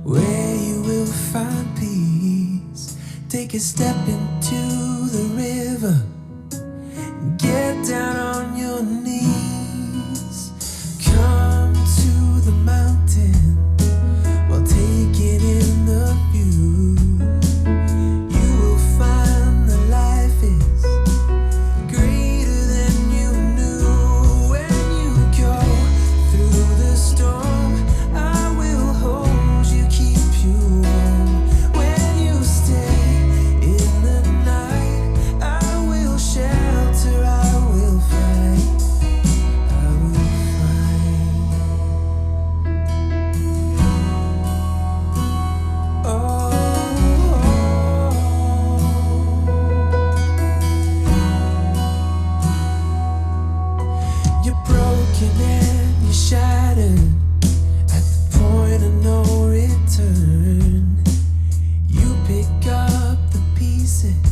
where you will find peace. Take a step into the river, get down on your knees. Come to the mountain while taking in the view. You will find that life is greater than you knew. When you go through the storm, I will hold you, keep you warm. When you stay in the night, I will shelter, I will fight, I will fight. Oh, you're broken and you're shattered at the point of no return. You pick up the pieces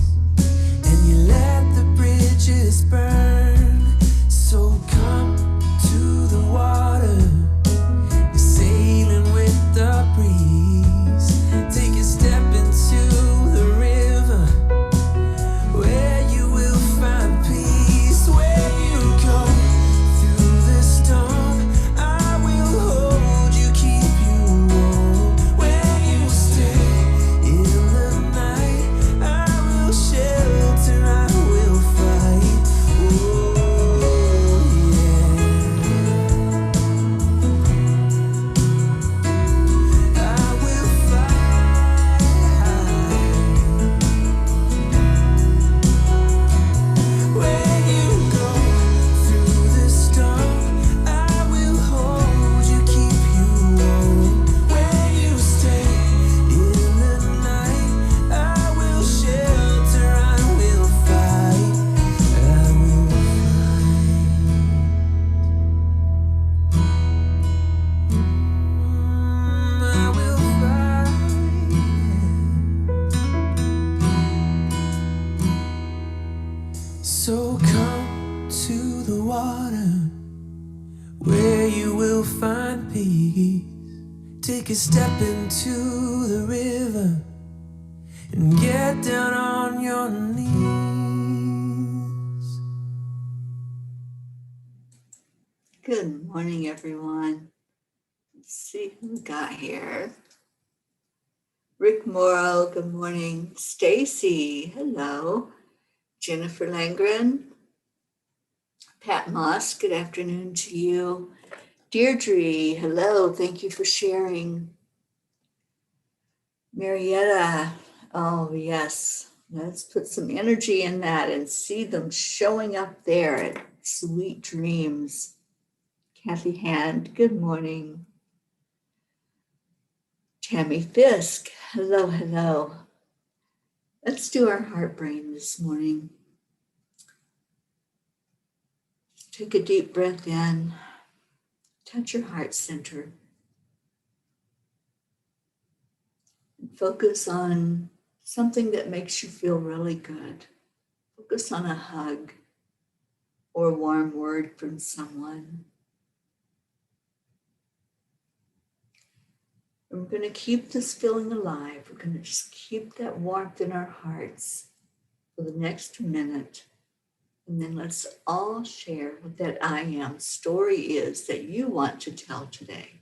and you let the bridges burn. So come to the water, you're sailing with the breeze. Take a step into the river, where you will find peace. When you go through the storm, I will hold you, keep you warm. When you stay in the night, I will shelter, I will fight. Oh, yeah. I will fight. When you go through the storm, I will hold you, keep you warm. When you stay in the night, I will shelter, I will fight, I will fight. I will fight. So come to the water, where you will find peace. Take a step into the river and get down on your knees. Good morning, everyone. Let's see who we got here. Rick Morrow, good morning. Stacy, hello. Jennifer Langren. Pat Moss, good afternoon to you. Deirdre, hello. Thank you for sharing. Marietta, oh yes. Let's put some energy in that and see them showing up there at Sweet Dreams. Kathy Hand, good morning. Tammy Fisk, hello, hello. Let's do our heart brain this morning. Take a deep breath in. Touch your heart center. And focus on something that makes you feel really good. Focus on a hug or a warm word from someone. And we're going to keep this feeling alive. We're going to just keep that warmth in our hearts for the next minute. And then let's all share what that I am story is that you want to tell today.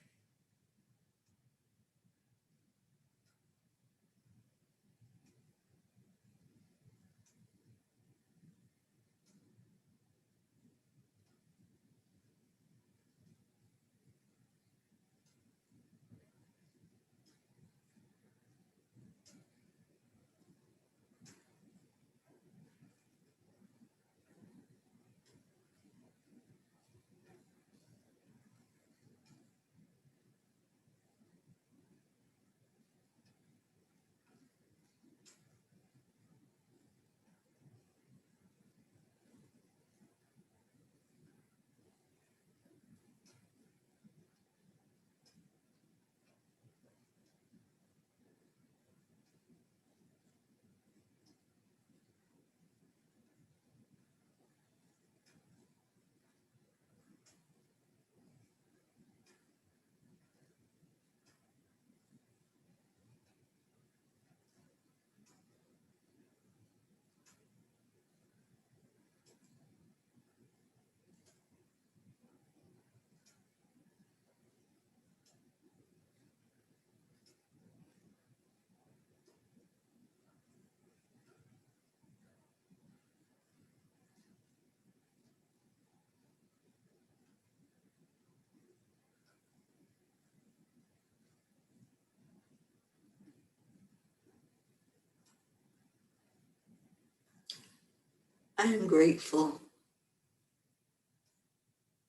I am grateful.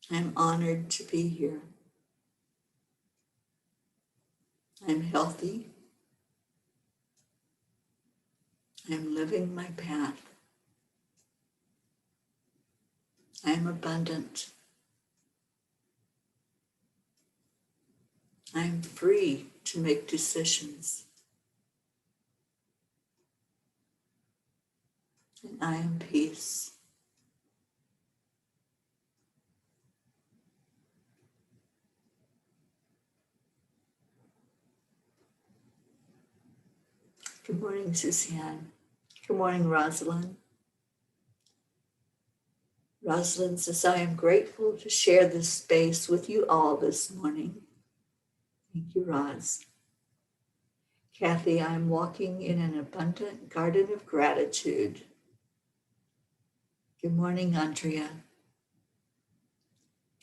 I am honored to be here. I am healthy. I am living my path. I am abundant. I am free to make decisions. And I am peace. Good morning, Suzanne. Good morning, Rosalind. Rosalind says, I am grateful to share this space with you all this morning. Thank you, Roz. Kathy, I'm walking in an abundant garden of gratitude. Good morning, Andrea.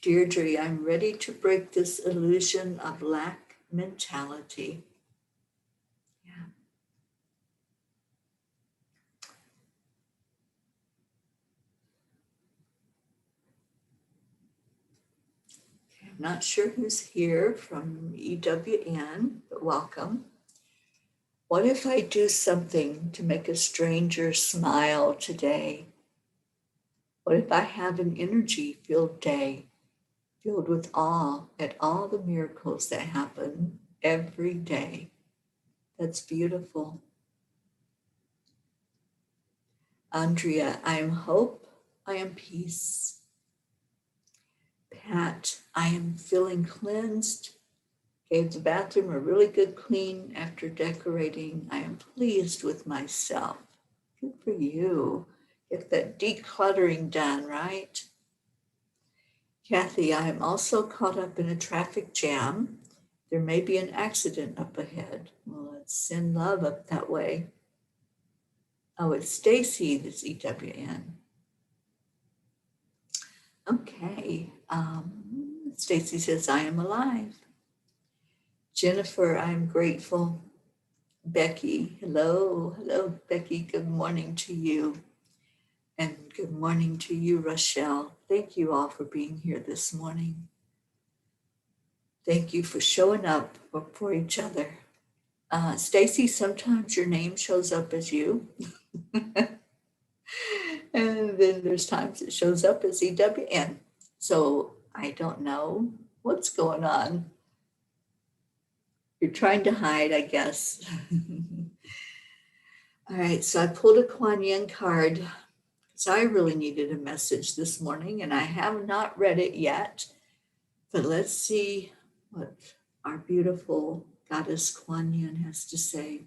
Deirdre, I'm ready to break this illusion of lack mentality. Yeah. Okay, I'm not sure who's here from EWN, but welcome. What if I do something to make a stranger smile today? What if I have an energy-filled day, filled with awe at all the miracles that happen every day? That's beautiful. Andrea, I am hope, I am peace. Pat, I am feeling cleansed. Gave the bathroom a really good clean after decorating. I am pleased with myself. Good for you. Get that decluttering done, right? Kathy, I am also caught up in a traffic jam. There may be an accident up ahead. Well, let's send love up that way. Oh, it's Stacy that's EWN. Okay. Stacy says, I am alive. Jennifer, I am grateful. Becky, hello, Becky. Good morning to you. And good morning to you, Rochelle. Thank you all for being here this morning. Thank you for showing up for each other. Stacy, sometimes your name shows up as you. And then there's times it shows up as EWN. So I don't know what's going on. You're trying to hide, I guess. All right, so I pulled a Kuan Yin card because I really needed a message this morning and I have not read it yet. But let's see what our beautiful goddess Kuan Yin has to say.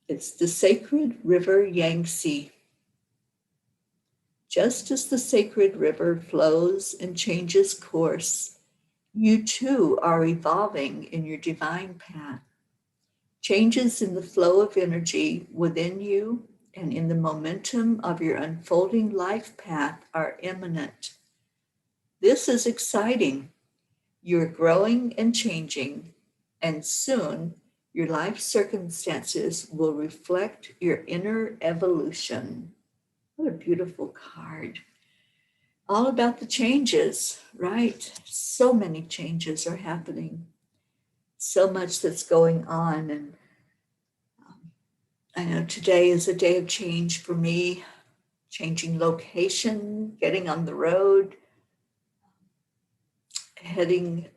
It's the sacred river Yangtze. Just as the sacred river flows and changes course, you too are evolving in your divine path. Changes in the flow of energy within you and in the momentum of your unfolding life path are imminent. This is exciting. You're growing and changing, and soon your life circumstances will reflect your inner evolution. What a beautiful card. All about the changes, right? So many changes are happening. So much that's going on. And I know today is a day of change for me, changing location, getting on the road, heading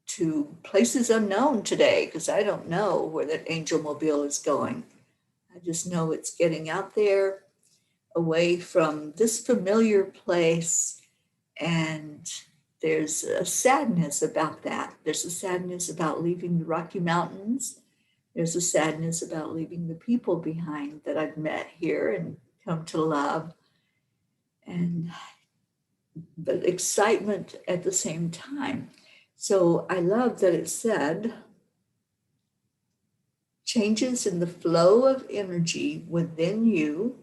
to places unknown today because I don't know where that angel mobile is going. I just know it's getting out there away from this familiar place, and there's a sadness about that. There's a sadness about leaving the Rocky Mountains. There's a sadness about leaving the people behind that I've met here and come to love, but excitement at the same time. So I love that it said, changes in the flow of energy within you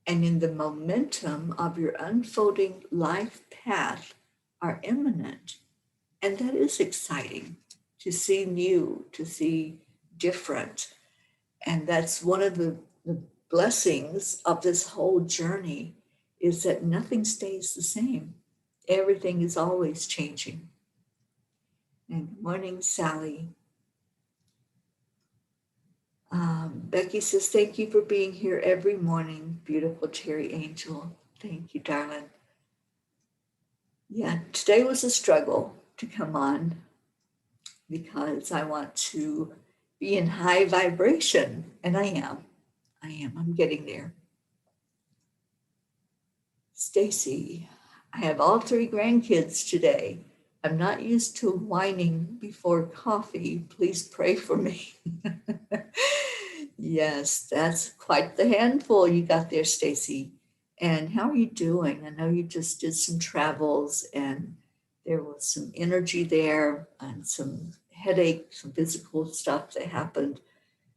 and in the momentum of your unfolding life path are imminent. And that is exciting, to see new, to see different. And that's one of the blessings of this whole journey is that nothing stays the same. Everything is always changing. And good morning, Sally. Becky says, thank you for being here every morning. Beautiful Teri Angel. Thank you, darling. Yeah, today was a struggle to come on because I want to be in high vibration. And I am. I'm getting there. Stacy, I have all 3 grandkids today. I'm not used to whining before coffee. Please pray for me. Yes, that's quite the handful you got there, Stacy. And how are you doing? I know you just did some travels and there was some energy there and some headache, some physical stuff that happened.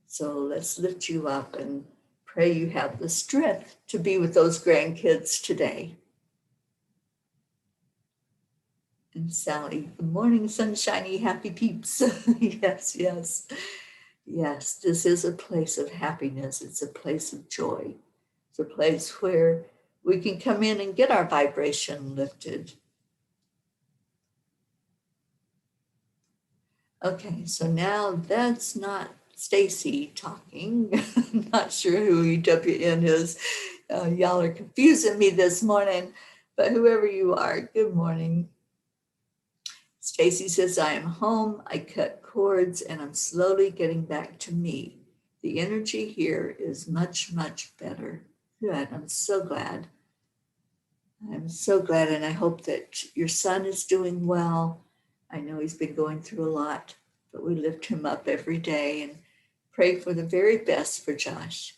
So let's lift you up and pray you have the strength to be with those grandkids today. And Sally, good morning, sunshiny, happy peeps. Yes, yes. Yes, this is a place of happiness. It's a place of joy. It's a place where we can come in and get our vibration lifted. Okay, so now that's not Stacy talking. I'm not sure who EWN is. Y'all are confusing me this morning, but whoever you are, good morning. Stacy says, I am home. I cut cords and I'm slowly getting back to me. The energy here is much, much better. Good. I'm so glad. I'm so glad. And I hope that your son is doing well. I know he's been going through a lot, but we lift him up every day and pray for the very best for Josh.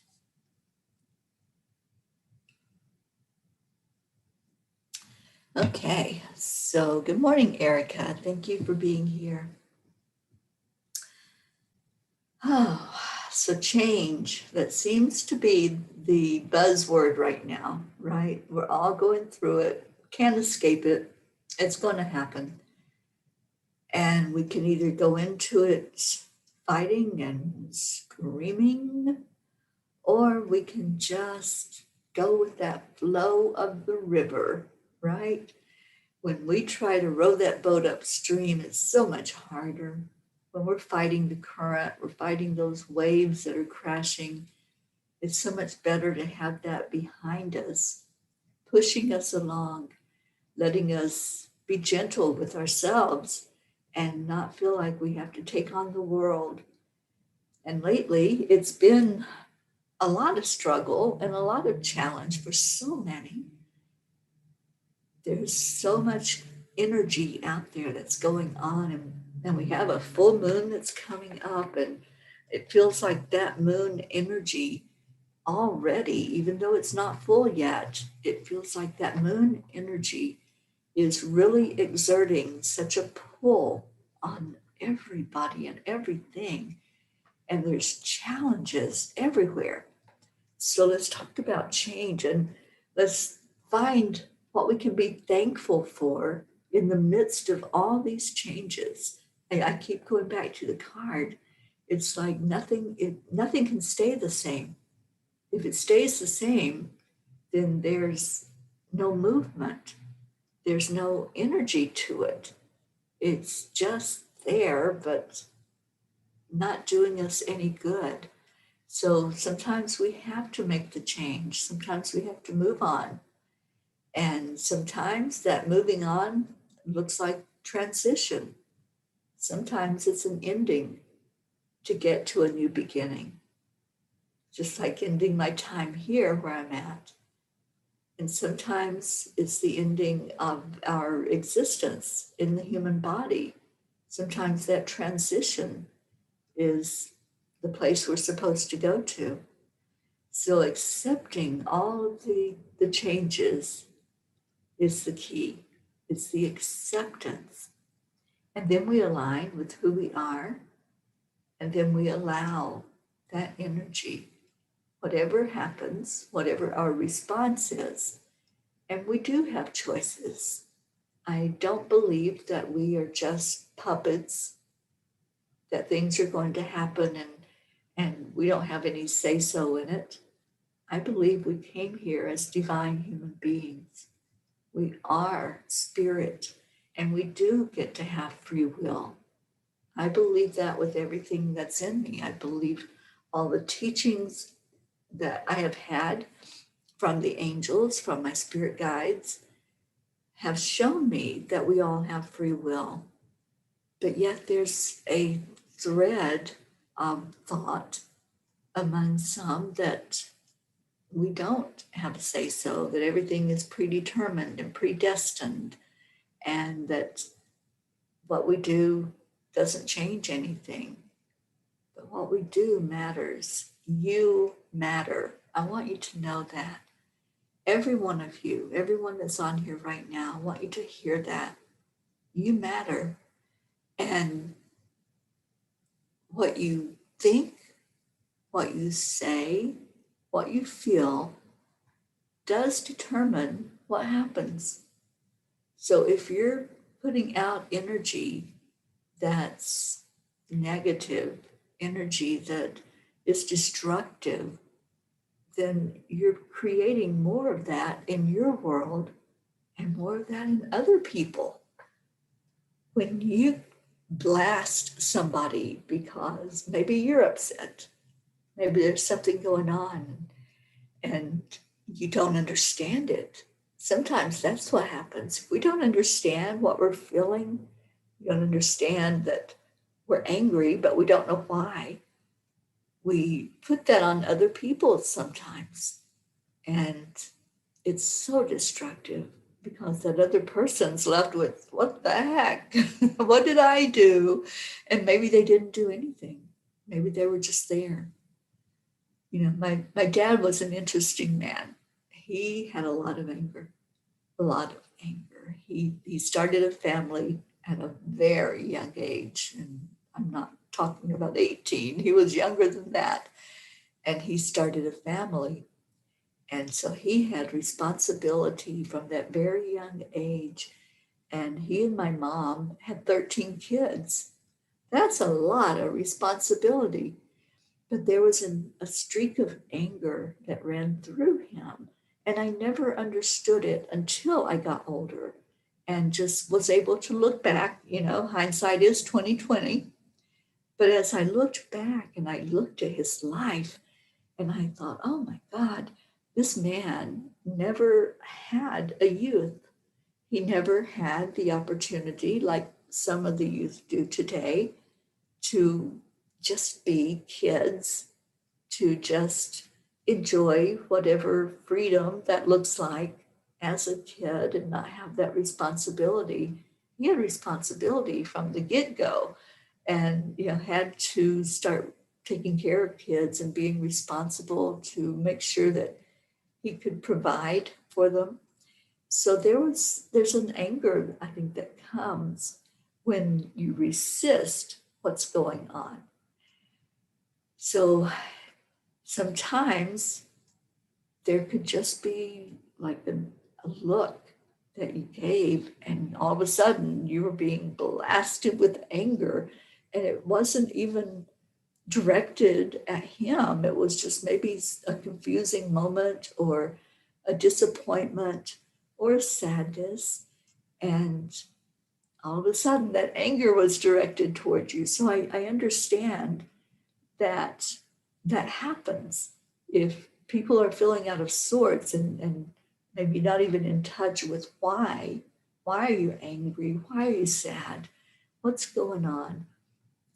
Okay. So good morning, Erica. Thank you for being here. Oh, so change, that seems to be the buzzword right now, right? We're all going through it, can't escape it. It's going to happen. And we can either go into it fighting and screaming, or we can just go with that flow of the river, right? When we try to row that boat upstream, it's so much harder. When we're fighting the current, we're fighting those waves that are crashing. It's so much better to have that behind us, pushing us along, letting us be gentle with ourselves and not feel like we have to take on the world. And lately, it's been a lot of struggle and a lot of challenge for so many. There's so much energy out there that's going on, and we have a full moon that's coming up, and it feels like that moon energy already, even though it's not full yet, it feels like that moon energy is really exerting such a pull on everybody and everything, and there's challenges everywhere. So let's talk about change and let's find what we can be thankful for in the midst of all these changes. And I keep going back to the card. It's like nothing can stay the same. If it stays the same, then there's no movement. There's no energy to it. It's just there, but not doing us any good. So sometimes we have to make the change. Sometimes we have to move on. And sometimes that moving on looks like transition. Sometimes it's an ending to get to a new beginning. Just like ending my time here where I'm at. And sometimes it's the ending of our existence in the human body. Sometimes that transition is the place we're supposed to go to. So accepting all of the changes is the key. It's the acceptance. And then we align with who we are. And then we allow that energy, whatever happens, whatever our response is. And we do have choices. I don't believe that we are just puppets, that things are going to happen and we don't have any say-so in it. I believe we came here as divine human beings. We are spirit, and we do get to have free will. I believe that with everything that's in me. I believe all the teachings that I have had from the angels, from my spirit guides, have shown me that we all have free will. But yet there's a thread of thought among some that we don't have a say so, that everything is predetermined and predestined, and that what we do doesn't change anything. But what we do matters. You matter. I want you to know that. Every one of you, everyone that's on here right now, I want you to hear that. You matter. And what you think, what you say, what you feel does determine what happens. So if you're putting out energy that's negative, energy that is destructive, then you're creating more of that in your world and more of that in other people. When you blast somebody because maybe you're upset, maybe there's something going on and you don't understand it. Sometimes that's what happens. If we don't understand what we're feeling, we don't understand that we're angry, but we don't know why. We put that on other people sometimes. And it's so destructive because that other person's left with, what the heck? What did I do? And maybe they didn't do anything. Maybe they were just there. You know, my dad was an interesting man. He had a lot of anger, a lot of anger. He started a family at a very young age. And I'm not talking about 18. He was younger than that. And he started a family. And so he had responsibility from that very young age. And he and my mom had 13 kids. That's a lot of responsibility. But there was a streak of anger that ran through him. And I never understood it until I got older and just was able to look back. You know, hindsight is 2020. But as I looked back and I looked at his life and I thought, oh my God, this man never had a youth. He never had the opportunity, like some of the youth do today, to just be kids, to just enjoy whatever freedom that looks like as a kid and not have that responsibility. He had responsibility from the get-go and had to start taking care of kids and being responsible to make sure that he could provide for them. So there's an anger, I think, that comes when you resist what's going on. So sometimes there could just be like a look that you gave, and all of a sudden you were being blasted with anger, and it wasn't even directed at him. It was just maybe a confusing moment or a disappointment or a sadness. And all of a sudden that anger was directed towards you. So I understand that that happens if people are feeling out of sorts and maybe not even in touch with why. Why are you angry? Why are you sad? What's going on?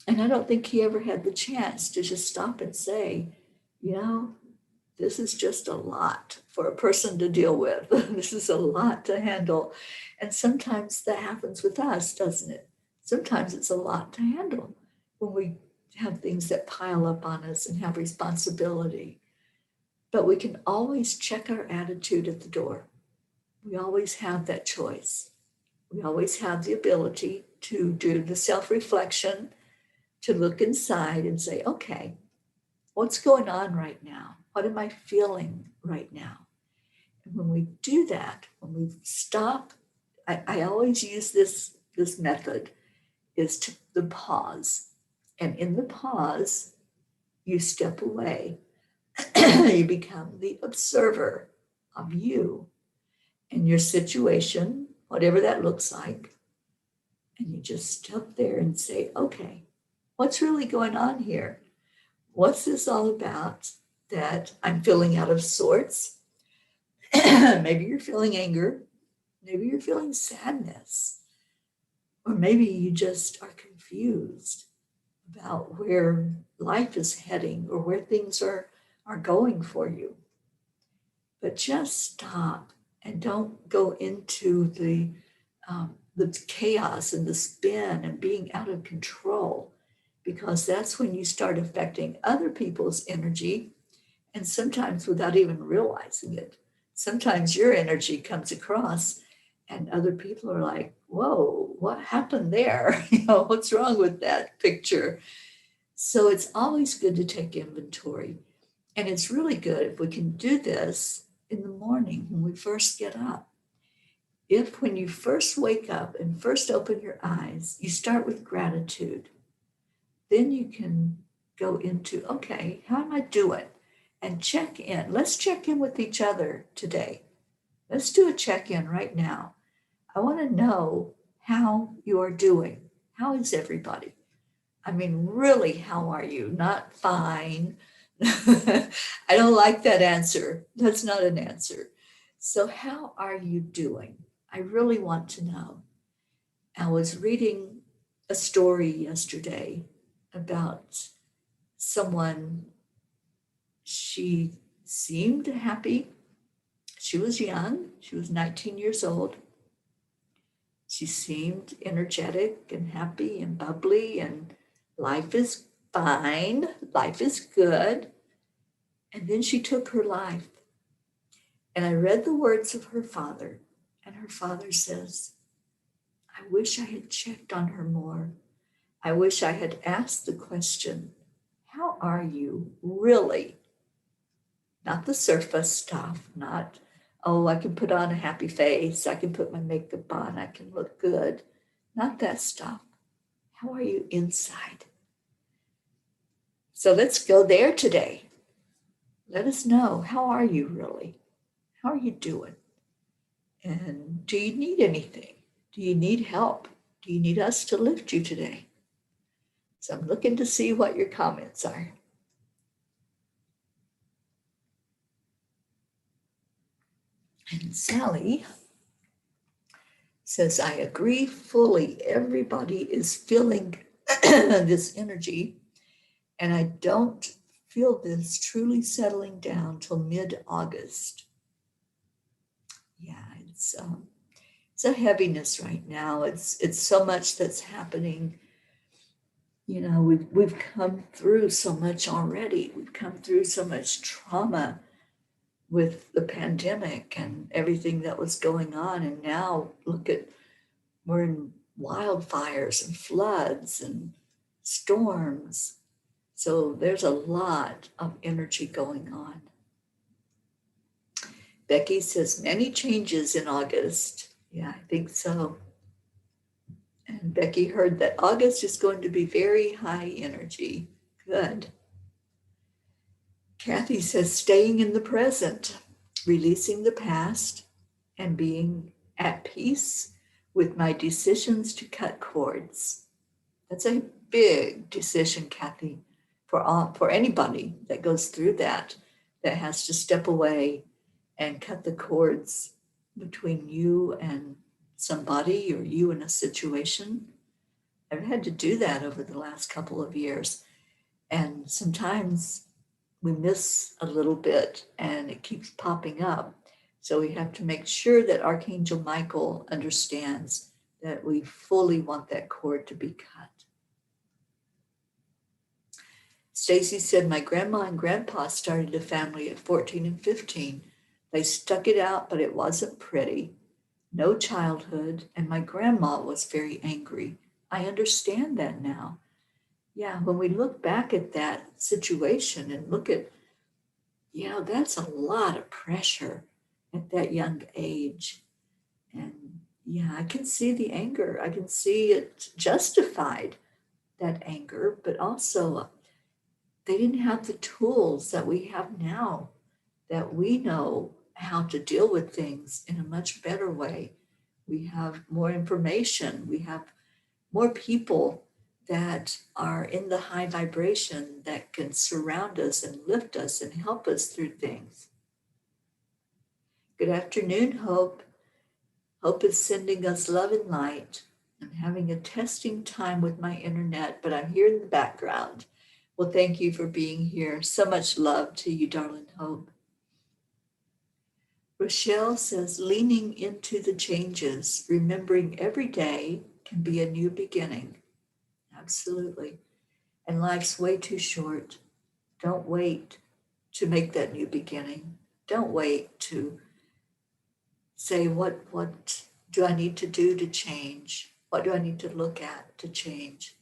And I don't think he ever had the chance to just stop and say, this is just a lot for a person to deal with. This is a lot to handle. And sometimes that happens with us, doesn't it? Sometimes it's a lot to handle when we have things that pile up on us and have responsibility. But we can always check our attitude at the door. We always have that choice. We always have the ability to do the self-reflection, to look inside and say, okay, what's going on right now? What am I feeling right now? And when we do that, when we stop, I always use this method, is to the pause. And in the pause, you step away You become the observer of you and your situation, whatever that looks like. And you just stop there and say, okay, what's really going on here? What's this all about that I'm feeling out of sorts? Maybe you're feeling anger. Maybe you're feeling sadness. Or maybe you just are confused about where life is heading or where things are going for you. But just stop and don't go into the chaos and the spin and being out of control, because that's when you start affecting other people's energy, and sometimes without even realizing it. Sometimes your energy comes across and other people are like, whoa, what happened there? What's wrong with that picture? So it's always good to take inventory. And it's really good if we can do this in the morning when we first get up. If when you first wake up and first open your eyes, you start with gratitude, then you can go into, okay, how am I doing? And check in. Let's check in with each other today. Let's do a check in right now. I want to know how you are doing. How is everybody? I mean, really, how are you? Not fine. I don't like that answer. That's not an answer. So, how are you doing? I really want to know. I was reading a story yesterday about someone. She seemed happy. She was young. She was 19 years old. She seemed energetic and happy and bubbly, and life is fine. Life is good. And then she took her life. And I read the words of her father, and her father says, I wish I had checked on her more. I wish I had asked the question, how are you really? Not the surface stuff, not, oh, I can put on a happy face, I can put my makeup on, I can look good. Not that stuff. How are you inside? So let's go there today. Let us know, how are you really? How are you doing? And do you need anything? Do you need help? Do you need us to lift you today? So I'm looking to see what your comments are. And Sally says, I agree fully. Everybody is feeling this energy, and I don't feel this truly settling down till mid-August. Yeah, it's a heaviness right now. It's so much that's happening. We've come through so much already. We've come through so much trauma with the pandemic and everything that was going on. And now we're in wildfires and floods and storms. So there's a lot of energy going on. Becky says many changes in August. Yeah, I think so. And Becky heard that August is going to be very high energy. Good. Kathy says staying in the present, releasing the past, and being at peace with my decisions to cut cords. That's a big decision, Kathy, for anybody that goes through that has to step away and cut the cords between you and somebody or you and a situation. I've had to do that over the last couple of years. And sometimes we miss a little bit and it keeps popping up. So we have to make sure that Archangel Michael understands that we fully want that cord to be cut. Stacy said, my grandma and grandpa started a family at 14 and 15. They stuck it out, but it wasn't pretty. No childhood, and my grandma was very angry. I understand that now. Yeah, when we look back at that situation and look at, that's a lot of pressure at that young age. And I can see the anger. I can see it justified, that anger, but also they didn't have the tools that we have now, that we know how to deal with things in a much better way. We have more information. We have more people that are in the high vibration that can surround us and lift us and help us through things. Good afternoon, Hope. Hope is sending us love and light. I'm having a testing time with my internet, but I'm here in the background. Well, thank you for being here. So much love to you, darling Hope. Rochelle says, leaning into the changes, remembering every day can be a new beginning. Absolutely. And life's way too short. Don't wait to make that new beginning. Don't wait to say, what do I need to do to change? What do I need to look at to change?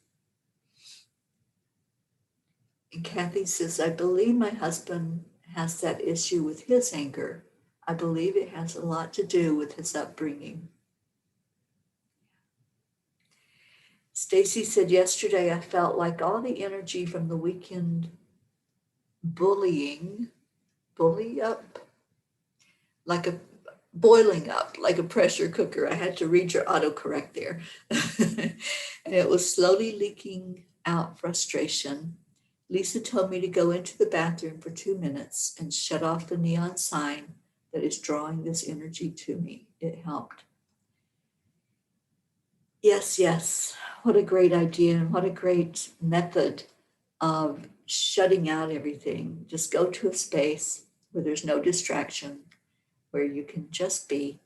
And Kathy says, I believe my husband has that issue with his anger. I believe it has a lot to do with his upbringing. Stacy said, yesterday I felt like all the energy from the weekend boiling up like a pressure cooker. I had to read your autocorrect there. And it was slowly leaking out frustration. Lisa told me to go into the bathroom for 2 minutes and shut off the neon sign that is drawing this energy to me. It helped. Yes. What a great idea and what a great method of shutting out everything. Just go to a space where there's no distraction, where you can just be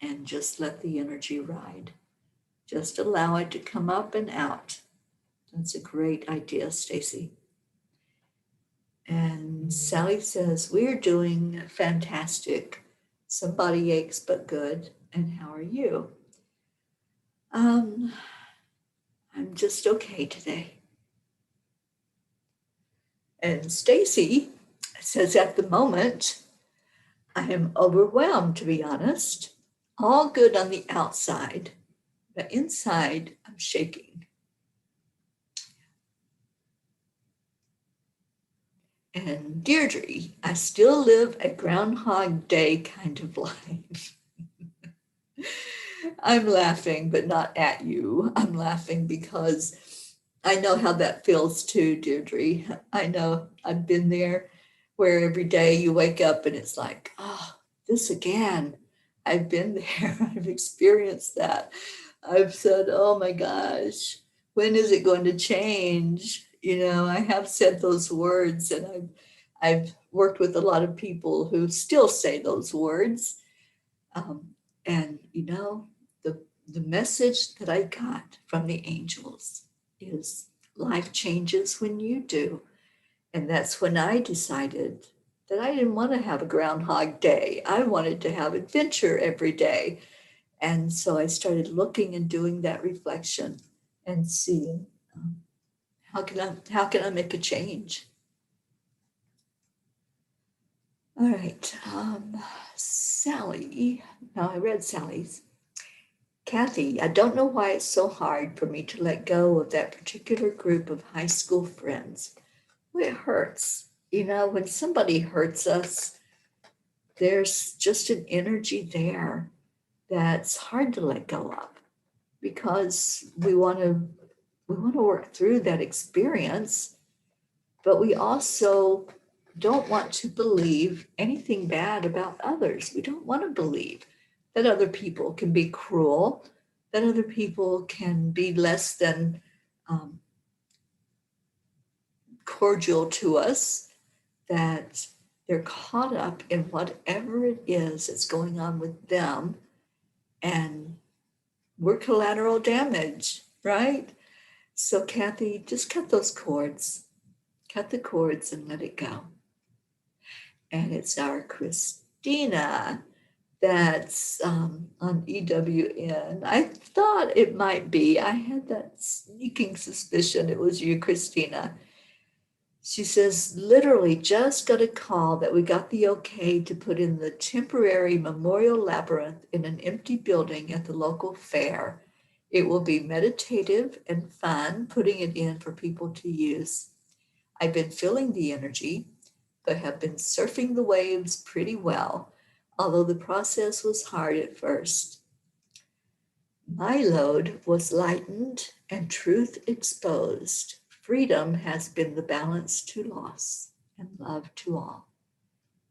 and just let the energy ride. Just allow it to come up and out. That's a great idea, Stacy. And Sally says, we're doing fantastic. Some body aches, but good. And how are you? I'm just okay today. And Stacy says, at the moment, I am overwhelmed, to be honest. All good on the outside, but inside, I'm shaking. And Deirdre, I still live a Groundhog Day kind of life. I'm laughing, but not at you. I'm laughing because I know how that feels too, Deirdre. I know I've been there, where every day you wake up and it's like, oh, this again. I've been there. I've experienced that. I've said, oh my gosh, when is it going to change? I have said those words, and I've worked with a lot of people who still say those words. And the message that I got from the angels is life changes when you do. And that's when I decided that I didn't want to have a Groundhog Day. I wanted to have adventure every day. And so I started looking and doing that reflection and seeing how can I make a change? All right, Sally. Now I read Sally's. Kathy, I don't know why it's so hard for me to let go of that particular group of high school friends. Well, it hurts. When somebody hurts us, there's just an energy there that's hard to let go of, because we want to work through that experience, but we also don't want to believe anything bad about others. We don't want to believe that other people can be cruel, that other people can be less than cordial to us, that they're caught up in whatever it is that's going on with them, and we're collateral damage, right? So Kathy, just cut those cords. Cut the cords and let it go. And it's our Christina that's on EWN. I thought it might be. I had that sneaking suspicion it was you, Christina. She says, literally just got a call that we got the okay to put in the temporary memorial labyrinth in an empty building at the local fair. It will be meditative and fun, putting it in for people to use. I've been feeling the energy, but have been surfing the waves pretty well, although the process was hard at first. My load was lightened and truth exposed. Freedom has been the balance to loss and love to all.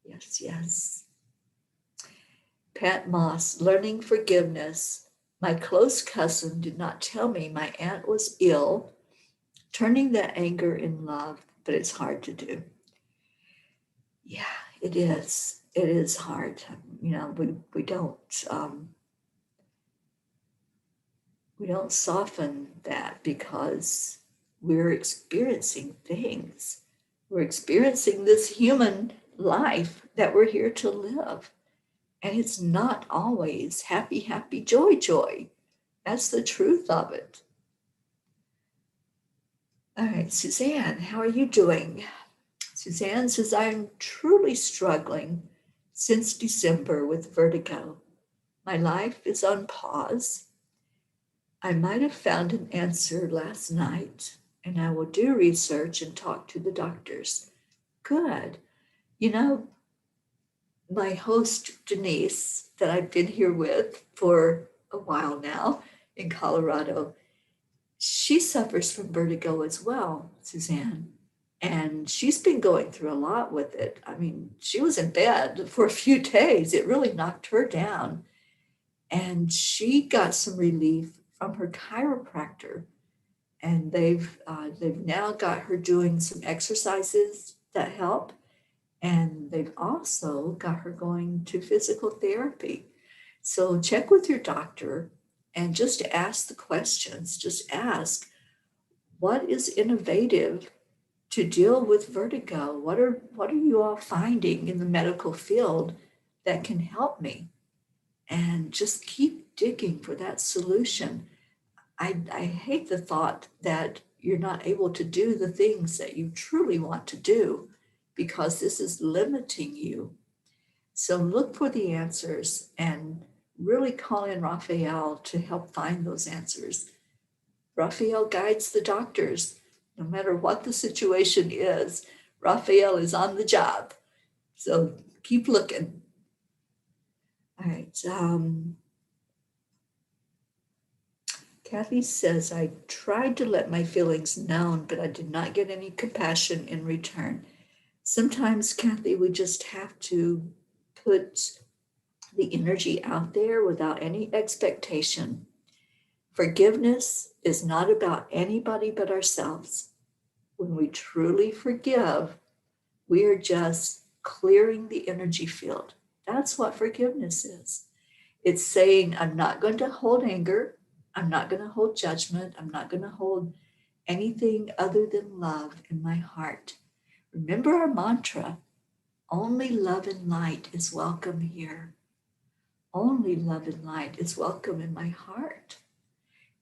Yes, yes. Pat Moss, learning forgiveness. My close cousin did not tell me my aunt was ill, turning that anger in love, but it's hard to do. Yeah, it is. It is hard. You know, we don't soften that because we're experiencing things. We're experiencing this human life that we're here to live. And it's not always happy, happy, joy, joy. That's the truth of it. All right, Suzanne, how are you doing? Suzanne says, I'm truly struggling since December with vertigo. My life is on pause. I might have found an answer last night, and I will do research and talk to the doctors. Good. You know, my host, Denise, that I've been here with for a while now in Colorado, she suffers from vertigo as well, Suzanne. And she's been going through a lot with it. I mean, she was in bed for a few days. It really knocked her down. And she got some relief from her chiropractor. And they've now got her doing some exercises that help. And they've also got her going to physical therapy. So check with your doctor and just ask the questions. Just ask, what is innovative to deal with vertigo? What are you all finding in the medical field that can help me? And just keep digging for that solution. I hate the thought that you're not able to do the things that you truly want to do because this is limiting you. So look for the answers and really call in Raphael to help find those answers. Raphael guides the doctors. No matter what the situation is, Raphael is on the job. So keep looking. All right. Kathy says, I tried to let my feelings known, but I did not get any compassion in return. Sometimes, Kathy, we just have to put the energy out there without any expectation. Forgiveness is not about anybody but ourselves. When we truly forgive, we are just clearing the energy field. That's what forgiveness is. It's saying, I'm not going to hold anger. I'm not going to hold judgment. I'm not going to hold anything other than love in my heart. Remember our mantra, only love and light is welcome here. Only love and light is welcome in my heart.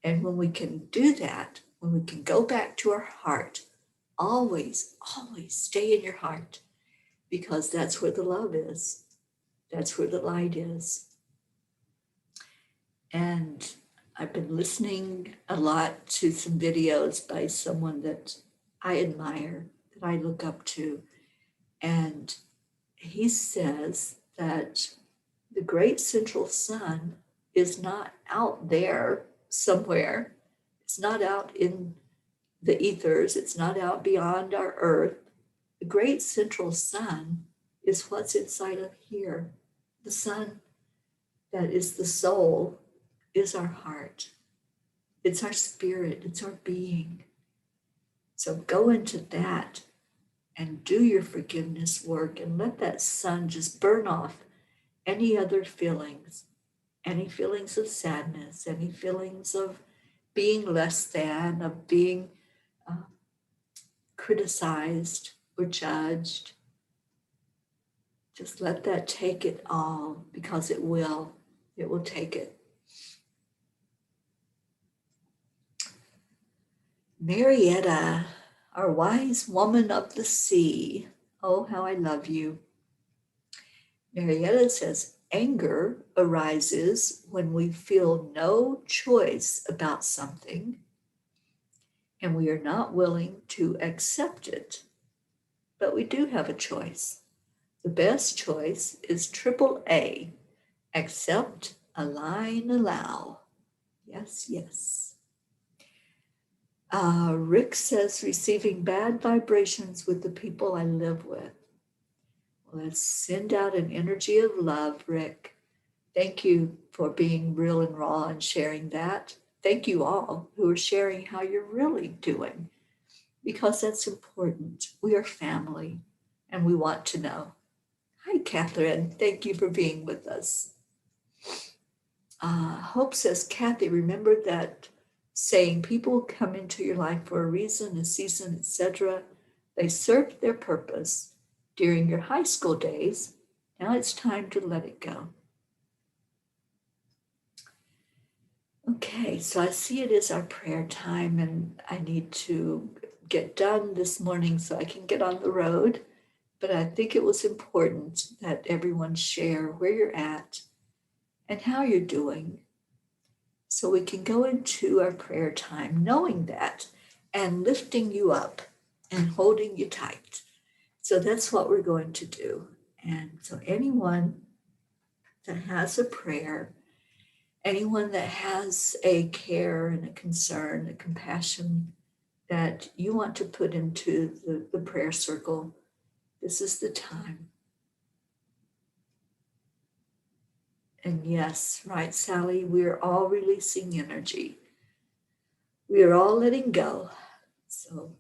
And when we can do that, when we can go back to our heart, always, always stay in your heart, because that's where the love is. That's where the light is. And I've been listening a lot to some videos by someone that I admire, that I look up to. And he says that the great central sun is not out there somewhere. It's not out in the ethers. It's not out beyond our earth. The great central sun is what's inside of here. The sun that is the soul is our heart. It's our spirit. It's our being. So go into that and do your forgiveness work and let that sun just burn off any other feelings, any feelings of sadness, any feelings of being less than, of being criticized or judged. Just let that take it all, because it will. It will take it. Marietta, our wise woman of the sea. Oh, how I love you. Marietta says, anger arises when we feel no choice about something and we are not willing to accept it but we do have a choice. The best choice is AAA, accept, align, allow. Yes, yes. Rick says, receiving bad vibrations with the people I live with. Well, let's send out an energy of love, Rick. Thank you for being real and raw and sharing that. Thank you all who are sharing how you're really doing, because that's important. We are family and we want to know. Hi, Catherine. Thank you for being with us. Hope says, Kathy, remember that saying people come into your life for a reason, a season, etc. They served their purpose during your high school days. Now it's time to let it go. Okay, so I see it is our prayer time, and I need to get done this morning so I can get on the road. But I think it was important that everyone share where you're at and how you're doing, so we can go into our prayer time knowing that and lifting you up and holding you tight. So that's what we're going to do. And so anyone that has a prayer, anyone that has a care and a concern, a compassion that you want to put into the prayer circle, this is the time. And yes, right, Sally, we're all releasing energy. We are all letting go. So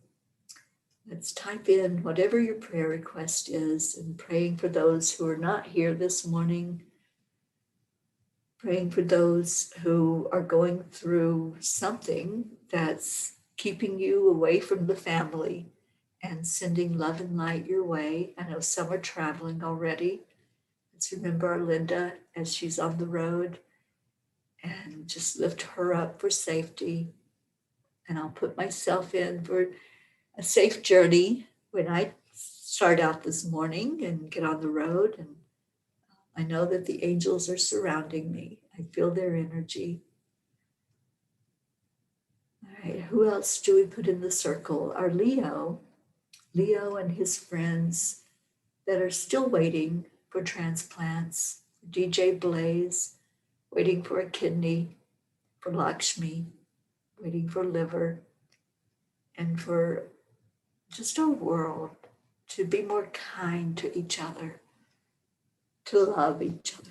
let's type in whatever your prayer request is, and praying for those who are not here this morning, praying for those who are going through something that's keeping you away from the family, and sending love and light your way. I know some are traveling already. Let's remember our Linda as she's on the road, and just lift her up for safety. And I'll put myself in for a safe journey when I start out this morning and get on the road. And I know that the angels are surrounding me. I feel their energy. All right, who else do we put in the circle? Our Leo and his friends that are still waiting for transplants. DJ Blaze, waiting for a kidney, for Lakshmi, waiting for liver, and for just our world to be more kind to each other, to love each other.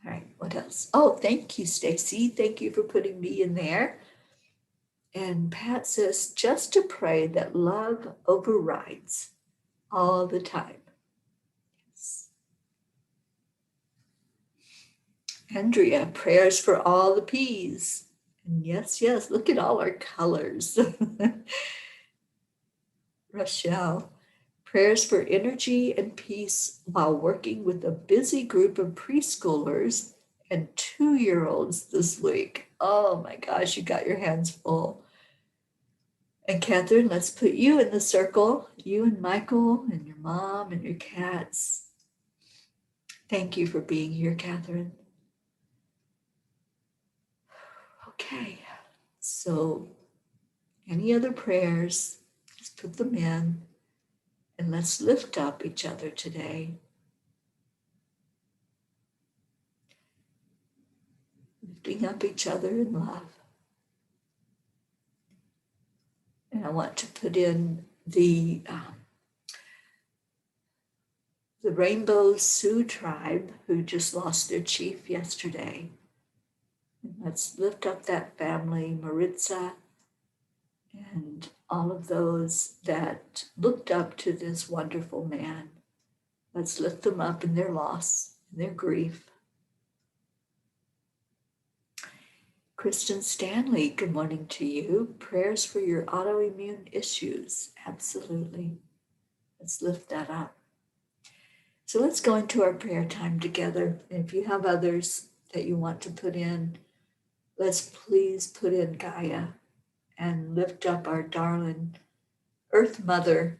All right, what else? Oh, thank you, Stacy. Thank you for putting me in there. And Pat says, just to pray that love overrides all the time. Yes. Andrea, prayers for all the P's. And yes, yes, look at all our colors. Rochelle, prayers for energy and peace while working with a busy group of preschoolers and 2-year-olds this week. Oh my gosh, you got your hands full. And Catherine, let's put you in the circle, you and Michael and your mom and your cats. Thank you for being here, Catherine. Okay, so any other prayers, just put them in, and let's lift up each other today. Lifting up each other in love. And I want to put in the Rainbow Sioux tribe who just lost their chief yesterday. And let's lift up that family, Maritza, and all of those that looked up to this wonderful man. Let's lift them up in their loss, in their grief. Kristen Stanley, good morning to you. Prayers for your autoimmune issues. Absolutely. Let's lift that up. So let's go into our prayer time together. And if you have others that you want to put in, let's please put in Gaia and lift up our darling Earth Mother,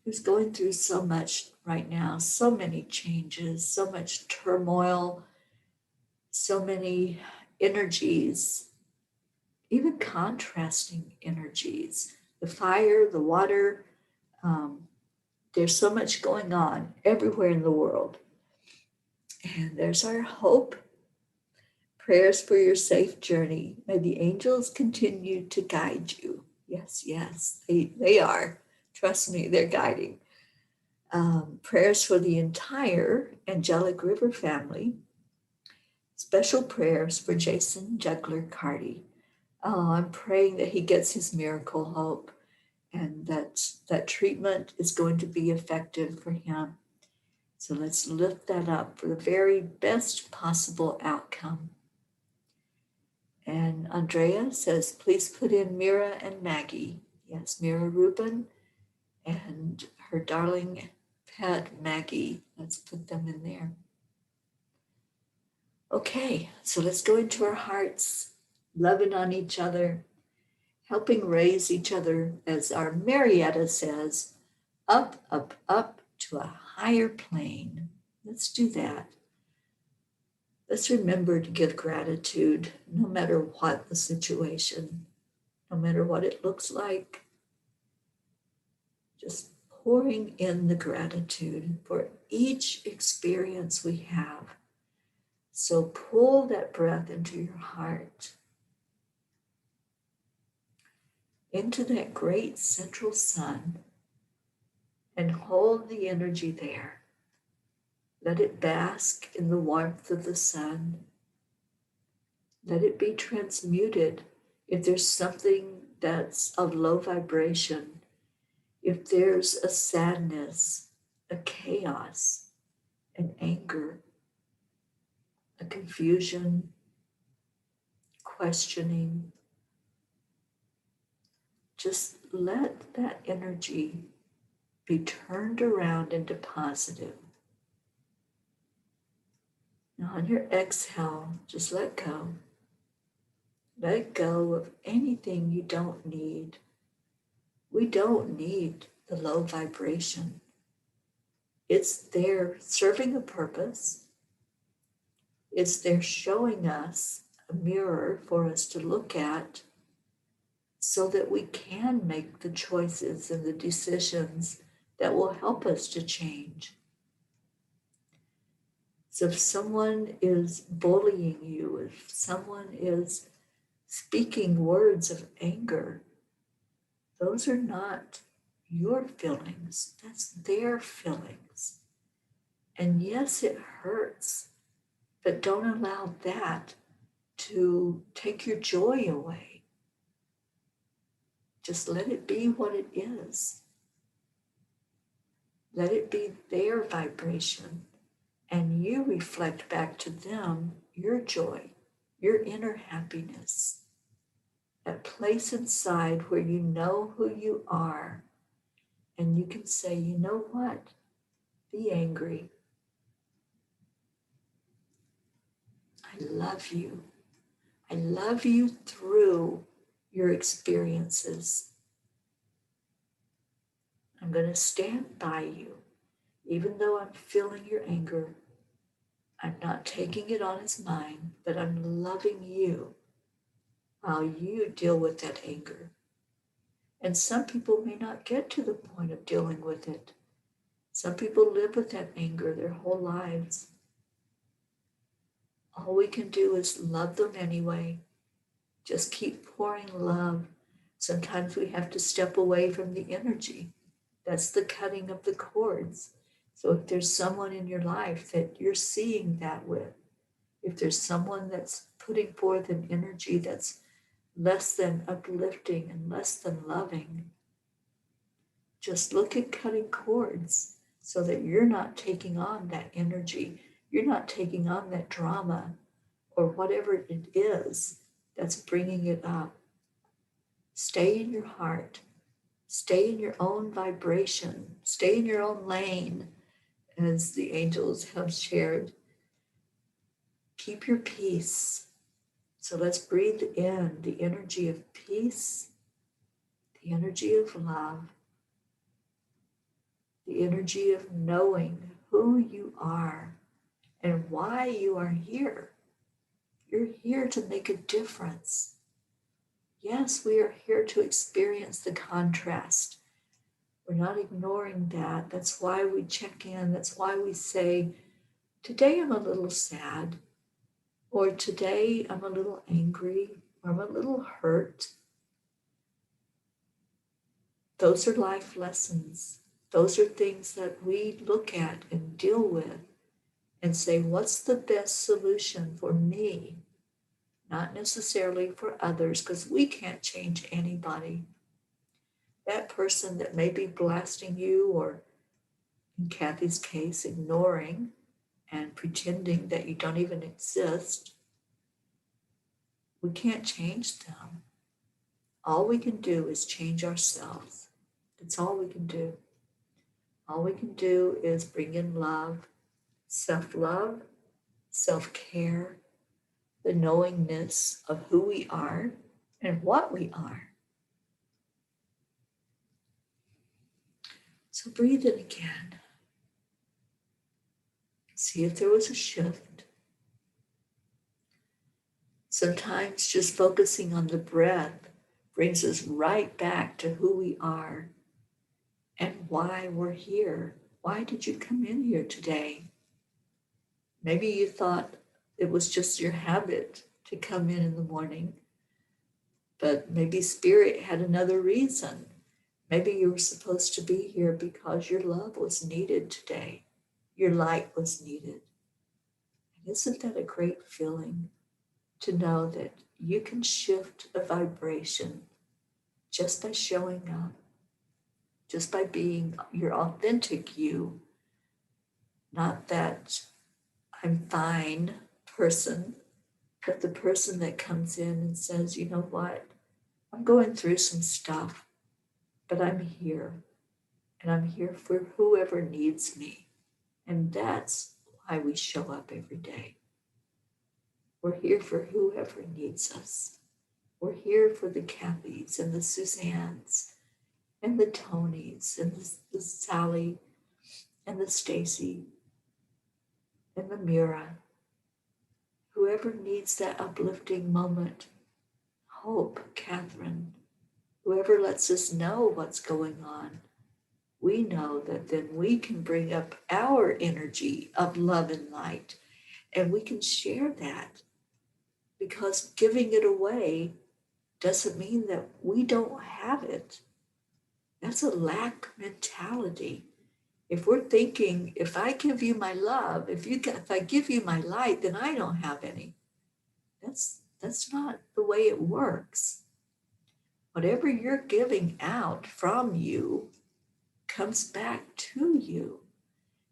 who's going through so much right now, so many changes, so much turmoil, so many energies, even contrasting energies, the fire, the water, There's so much going on everywhere in the world. And there's our hope. Prayers for your safe journey. May the angels continue to guide you. Yes, yes, they are. Trust me, they're guiding. Prayers for the entire Angelic River family. Special prayers for Jason Juggler Carty. Oh, I'm praying that he gets his miracle hope and that treatment is going to be effective for him. So let's lift that up for the very best possible outcome. And Andrea says, please put in Mira and Maggie. Yes, Mira Rubin and her darling pet Maggie. Let's put them in there. Okay, so let's go into our hearts, loving on each other, helping raise each other, as our Marietta says, up, up, up to a higher plane. Let's do that. Let's remember to give gratitude no matter what the situation, no matter what it looks like. Just pouring in the gratitude for each experience we have. So pull that breath into your heart, into that great central sun, and hold the energy there. Let it bask in the warmth of the sun. Let it be transmuted if there's something that's of low vibration, if there's a sadness, a chaos, an anger, a confusion, questioning. Just let that energy be turned around into positive. Now on your exhale, just let go. Let go of anything you don't need. We don't need the low vibration. It's there serving a purpose. It's there showing us a mirror for us to look at so that we can make the choices and the decisions that will help us to change. So if someone is bullying you, if someone is speaking words of anger, those are not your feelings, that's their feelings. And yes, it hurts, but don't allow that to take your joy away. Just let it be what it is. Let it be their vibration, and you reflect back to them your joy, your inner happiness, that place inside where you know who you are, and you can say, you know what? Be angry. I love you. I love you through your experiences. I'm going to stand by you. Even though I'm feeling your anger, I'm not taking it on as mine, but I'm loving you while you deal with that anger. And some people may not get to the point of dealing with it. Some people live with that anger their whole lives. All we can do is love them anyway. Just keep pouring love. Sometimes we have to step away from the energy. That's the cutting of the cords. So if there's someone in your life that you're seeing that with, if there's someone that's putting forth an energy that's less than uplifting and less than loving, just look at cutting cords so that you're not taking on that energy. You're not taking on that drama or whatever it is that's bringing it up. Stay in your heart. Stay in your own vibration. Stay in your own lane, as the angels have shared. Keep your peace. So let's breathe in the energy of peace, the energy of love, the energy of knowing who you are and why you are here. You're here to make a difference. Yes, we are here to experience the contrast We're not ignoring that. That's why we check in. That's why we say, today I'm a little sad, or today I'm a little angry, or I'm a little hurt. Those are life lessons. Those are things that we look at and deal with and say, what's the best solution for me? Not necessarily for others, because we can't change anybody. That person that may be blasting you, or in Kathy's case, ignoring and pretending that you don't even exist, we can't change them. All we can do is change ourselves. That's all we can do. All we can do is bring in love, self-love, self-care, the knowingness of who we are and what we are. So breathe in again. See if there was a shift. Sometimes just focusing on the breath brings us right back to who we are and why we're here. Why did you come in here today? Maybe you thought it was just your habit to come in the morning, but maybe Spirit had another reason. Maybe you were supposed to be here because your love was needed today. Your light was needed. And isn't that a great feeling to know that you can shift a vibration just by showing up, just by being your authentic you, not that I'm fine person, but the person that comes in and says, you know what, I'm going through some stuff, but I'm here, and I'm here for whoever needs me. And that's why we show up every day. We're here for whoever needs us. We're here for the Kathys and the Suzannes and the Tonys and the Sally and the Stacy and the Mira. Whoever needs that uplifting moment. Hope, Catherine. Whoever lets us know what's going on. We know that then we can bring up our energy of love and light, and we can share that, because giving it away doesn't mean that we don't have it. That's a lack mentality. If we're thinking, if I give you my love, if I give you my light, then I don't have any. That's not the way it works. Whatever you're giving out from you comes back to you,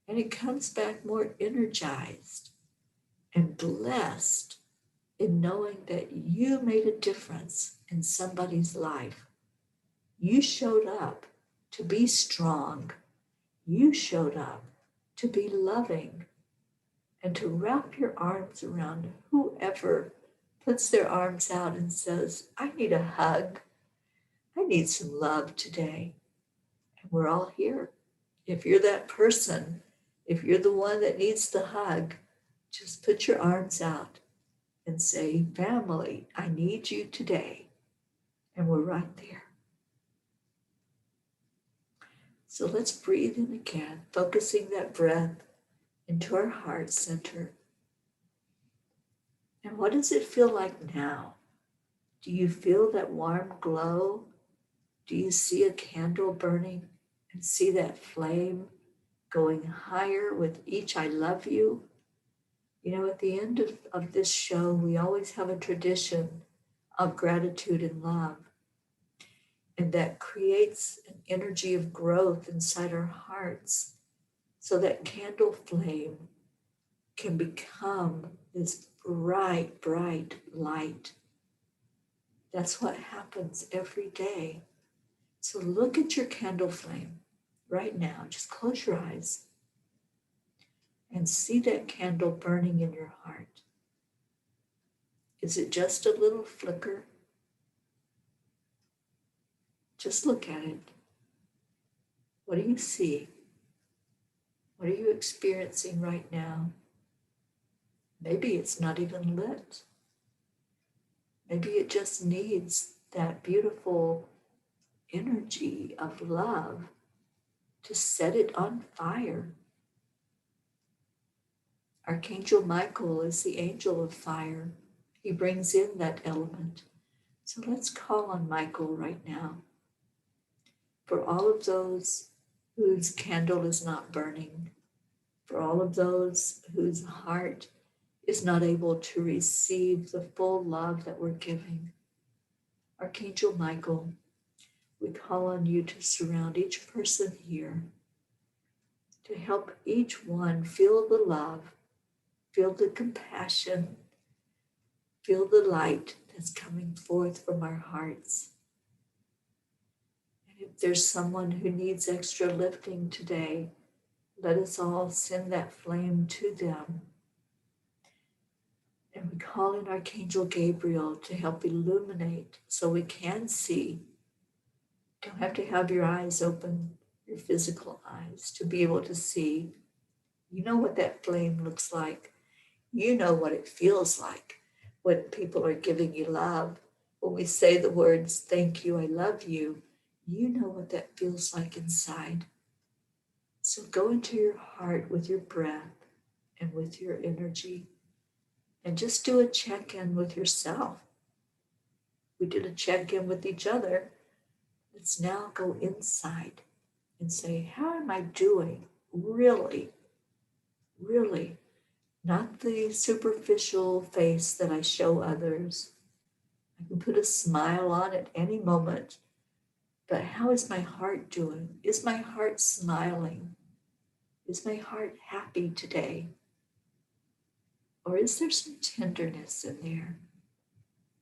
and it comes back more energized and blessed in knowing that you made a difference in somebody's life. You showed up to be strong. You showed up to be loving and to wrap your arms around whoever puts their arms out and says, I need a hug. I need some love today. And we're all here. If you're that person, if you're the one that needs the hug, just put your arms out and say, family, I need you today. And we're right there. So let's breathe in again, focusing that breath into our heart center. And what does it feel like now? Do you feel that warm glow? Do you see a candle burning and see that flame going higher with each I love you? You know, at the end of this show, we always have a tradition of gratitude and love. And that creates an energy of growth inside our hearts, so that candle flame can become this bright, bright light. That's what happens every day. So look at your candle flame right now. Just close your eyes and see that candle burning in your heart. Is it just a little flicker? Just look at it. What do you see? What are you experiencing right now? Maybe it's not even lit. Maybe it just needs that beautiful energy of love to set it on fire. Archangel Michael is the angel of fire. He brings in that element. So let's call on Michael right now for all of those whose candle is not burning, for all of those whose heart is not able to receive the full love that we're giving. Archangel Michael, we call on you to surround each person here, to help each one feel the love, feel the compassion, feel the light that's coming forth from our hearts. And if there's someone who needs extra lifting today, let us all send that flame to them. And we call in Archangel Gabriel to help illuminate so we can see. You don't have to have your eyes open, your physical eyes, to be able to see. You know what that flame looks like. You know what it feels like when people are giving you love. When we say the words, thank you, I love you, you know what that feels like inside. So go into your heart with your breath and with your energy and just do a check-in with yourself. We did a check-in with each other. Let's now go inside and say, how am I doing? Really, really. Not the superficial face that I show others. I can put a smile on at any moment. But how is my heart doing? Is my heart smiling? Is my heart happy today? Or is there some tenderness in there?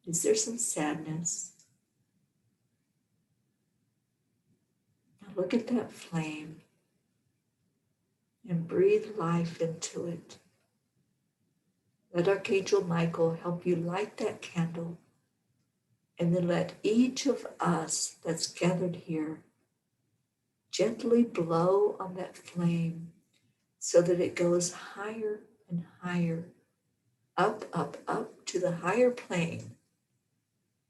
Is there some sadness? Now look at that flame and breathe life into it. Let Archangel Michael help you light that candle, and then let each of us that's gathered here gently blow on that flame so that it goes higher and higher, up, up, up to the higher plane.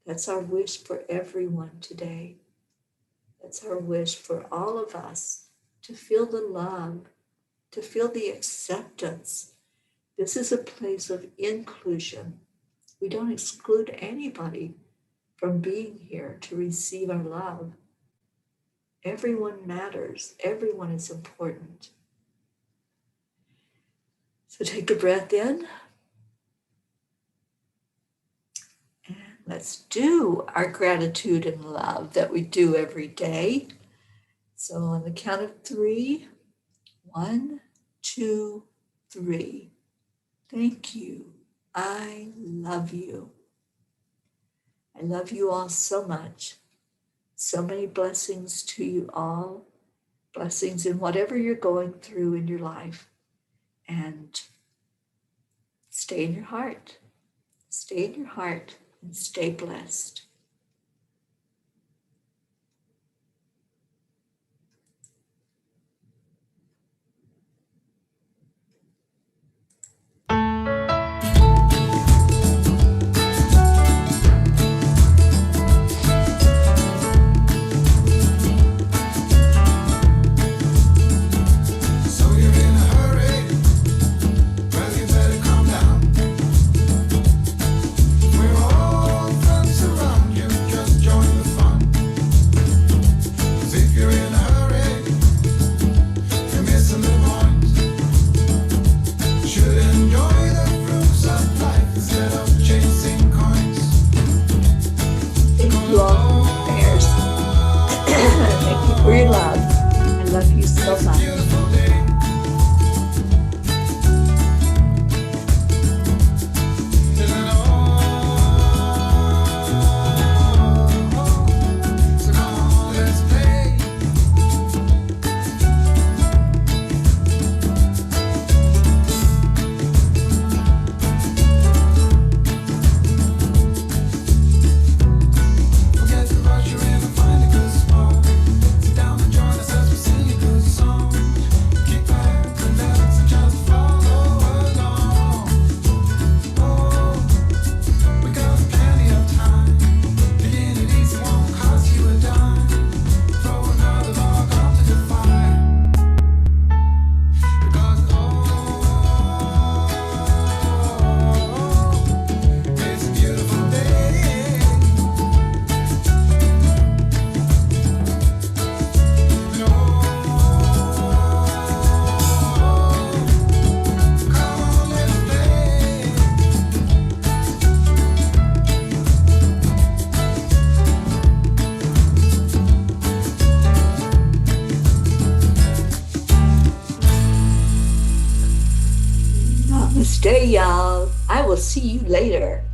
That's our wish for everyone today. That's our wish for all of us, to feel the love, to feel the acceptance. This is a place of inclusion. We don't exclude anybody from being here to receive our love. Everyone matters. Everyone is important. So take a breath in. And let's do our gratitude and love that we do every day. So on the count of 3, 1, 2, 3. Thank you. I love you. I love you all so much. So many blessings to you all. Blessings in whatever you're going through in your life. And stay in your heart. Stay in your heart and stay blessed. Song day, y'all. I will see you later.